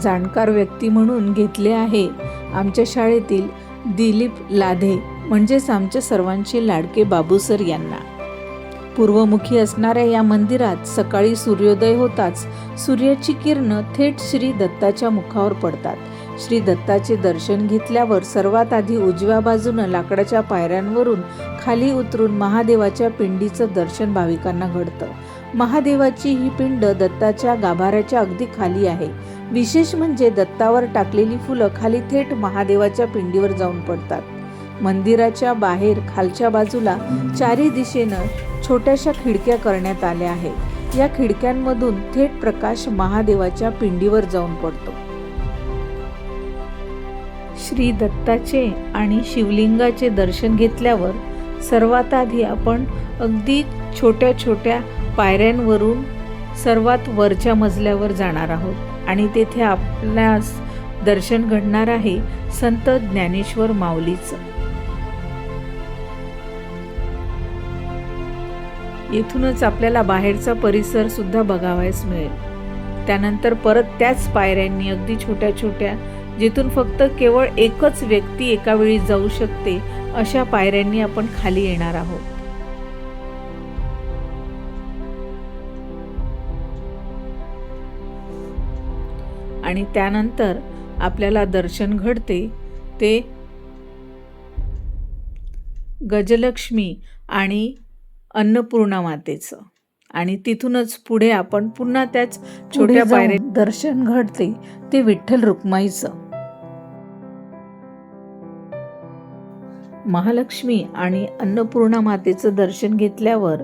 जाणकार व्यक्ती म्हणून घेतले आहे आमच्या शाळेतील दिलीप लाधे, म्हणजेच आमच्या सर्वांचे लाडके बाबू सर यांना. पूर्वमुखी असणाऱ्या या मंदिरात सकाळी सूर्योदय होताच सूर्याची किरणं थेट श्री दत्ताच्या मुखावर पडतात. श्री दत्ताचे दर्शन घेतल्यावर सर्वात आधी उजव्या बाजूनं लाकडाच्या पायऱ्यांवरून खाली उतरून महादेवाच्या पिंडीचं दर्शन भाविकांना घडतं. महादेवाची ही पिंड दत्ताच्या गाभाऱ्याच्या अगदी खाली आहे. विशेष म्हणजे दत्तावर टाकलेली फुलं खाली थेट महादेवाच्या पिंडीवर जाऊन पडतात. मंदिराच्या बाहेर खालच्या बाजूला चारी दिशेनं छोट्याशा खिडक्या करण्यात आल्या आहेत. या खिडक्यांमधून थेट प्रकाश महादेवाच्या पिंडीवर जाऊन पडतो. श्री दत्ताचे आणि शिवलिंगाचे दर्शन घेतल्यावर सर्वात आधी आपण अगदी छोट्या छोट्या पायऱ्यांवरून सर्वात वरच्या मजल्यावर जाणार आहोत आणि तेथे आपल्यास दर्शन घडणार आहे संत ज्ञानेश्वर माऊलीचं. येथूनच आपल्याला बाहेरचा परिसर सुद्धा बघावयास मिळेल. त्यानंतर परत त्याच पायऱ्यांनी अगदी छोट्या छोट्या, जिथून फक्त केवळ एकच व्यक्ती एका वेळी जाऊ शकते अशा पायऱ्यांनी आपण खाली येणार आहोत. आणि त्यानंतर आपल्याला दर्शन घडते ते गजलक्ष्मी आणि अन्नपूर्णा मातेचं. आणि तिथूनच पुढे आपण पुन्हा त्याच छोट्या पायऱ्या दर्शन घडते ते विठ्ठल रुक्माईचं. महालक्ष्मी आणि अन्नपूर्णा मातेचं दर्शन घेतल्यावर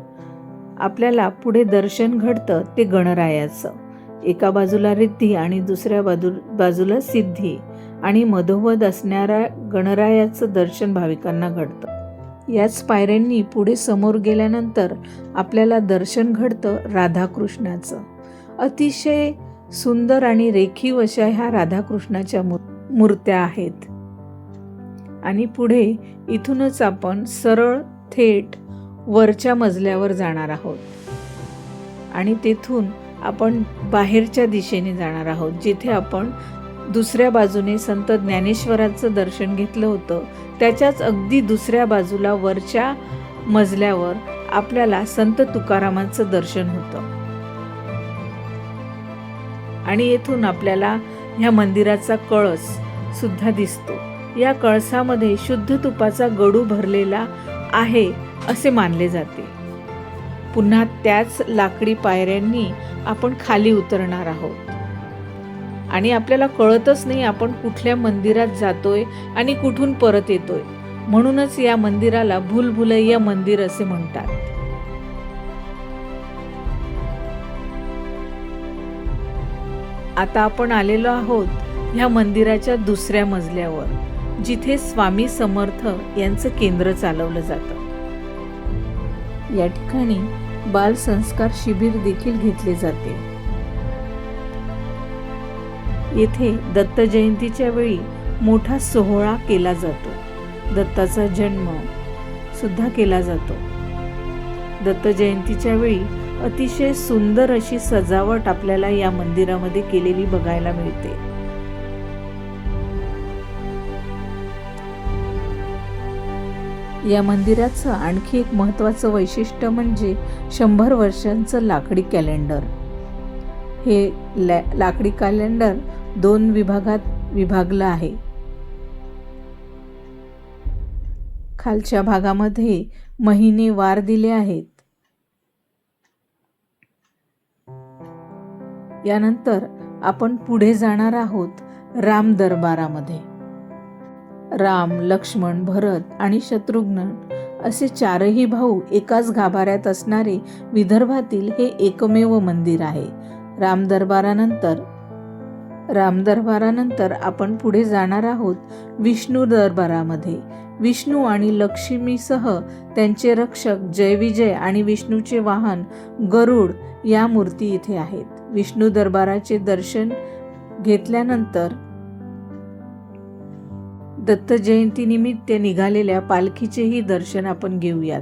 आपल्याला पुढे दर्शन घडतं ते गणरायाचं. एका बाजूला रिद्धी आणि दुसऱ्या बाजूला सिद्धी आणि मधोमध असणाऱ्या गणरायाचं दर्शन भाविकांना घडतं. याच पायऱ्यांनी पुढे समोर गेल्यानंतर आपल्याला दर्शन घडतं राधाकृष्णाचं. अतिशय सुंदर आणि रेखीव अशा ह्या राधाकृष्णाच्या मूर्त्या आहेत. आणि पुढे इथूनच आपण सरळ थेट वरच्या मजल्यावर जाणार आहोत आणि तेथून आपण बाहेरच्या दिशेने जाणार आहोत, जिथे आपण दुसऱ्या बाजूने संत ज्ञानेश्वराचं दर्शन घेतलं होतं. त्याच्याच अगदी दुसऱ्या बाजूला वरच्या मजल्यावर आपल्याला संत तुकारामांचं दर्शन होतं. आणि येथून आपल्याला ह्या मंदिराचा कळस सुद्धा दिसतो. या कळसामध्ये शुद्ध तुपाचा गडू भरलेला आहे असे मानले जाते. पुन्हा त्याच लाकडी पायऱ्यांनी आपण खाली उतरणार आहोत आणि आपल्याला कळतच नाही आपण कुठल्या मंदिरात जातोय आणि कुठून परत येतोय. म्हणूनच या मंदिराला भूलभुलैया मंदिर असे म्हणतात. आता आपण आलेलो आहोत ह्या मंदिराच्या दुसऱ्या मजल्यावर, जिथे स्वामी समर्थ यांचं केंद्र चालवलं जातं. या ठिकाणी बाल संस्कार शिबिर देखील घेतले जाते. येथे दत्त जयंतीच्या वेळी मोठा सोहळा केला जातो. दत्ताचा जन्म सुद्धा केला जातो. दत्त जयंतीच्या वेळी अतिशय सुंदर अशी सजावट आपल्याला या मंदिरामध्ये केलेली बघायला मिळते. या मंदिराचं आणखी एक महत्त्वाचं वैशिष्ट्य म्हणजे 100 वर्षांचं लाकडी कॅलेंडर. हे लाकडी कॅलेंडर 2 विभागात विभागलं आहे. खालच्या भागामध्ये महिने वार दिले आहेत. यानंतर आपण पुढे जाणार आहोत राम दरबारामध्ये. राम, लक्ष्मण, भरत आणि शत्रुघ्न असे 4ही भाऊ एकाच गाभाऱ्यात असणारे विदर्भातील हे एकमेव मंदिर आहे. राम दरबारानंतर आपण पुढे जाणार आहोत विष्णू दरबारामध्ये. विष्णू आणि लक्ष्मीसह त्यांचे रक्षक जयविजय आणि विष्णूचे वाहन गरुड या मूर्ती इथे आहेत. विष्णू दरबाराचे दर्शन घेतल्यानंतर दत्त जयंती निमित्त निघालेल्या पालखीचेही दर्शन आपण घेऊयात.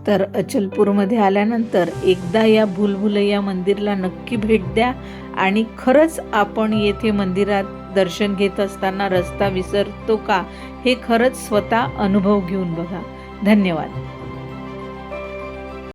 तर अचलपूरमध्ये आल्यानंतर एकदा या भूलभुलैया मंदिरला नक्की भेट द्या आणि खरंच आपण येथे मंदिरात दर्शन घेत असताना रस्ता विसरतो का हे खरंच स्वतः अनुभव घेऊन बघा. धन्यवाद.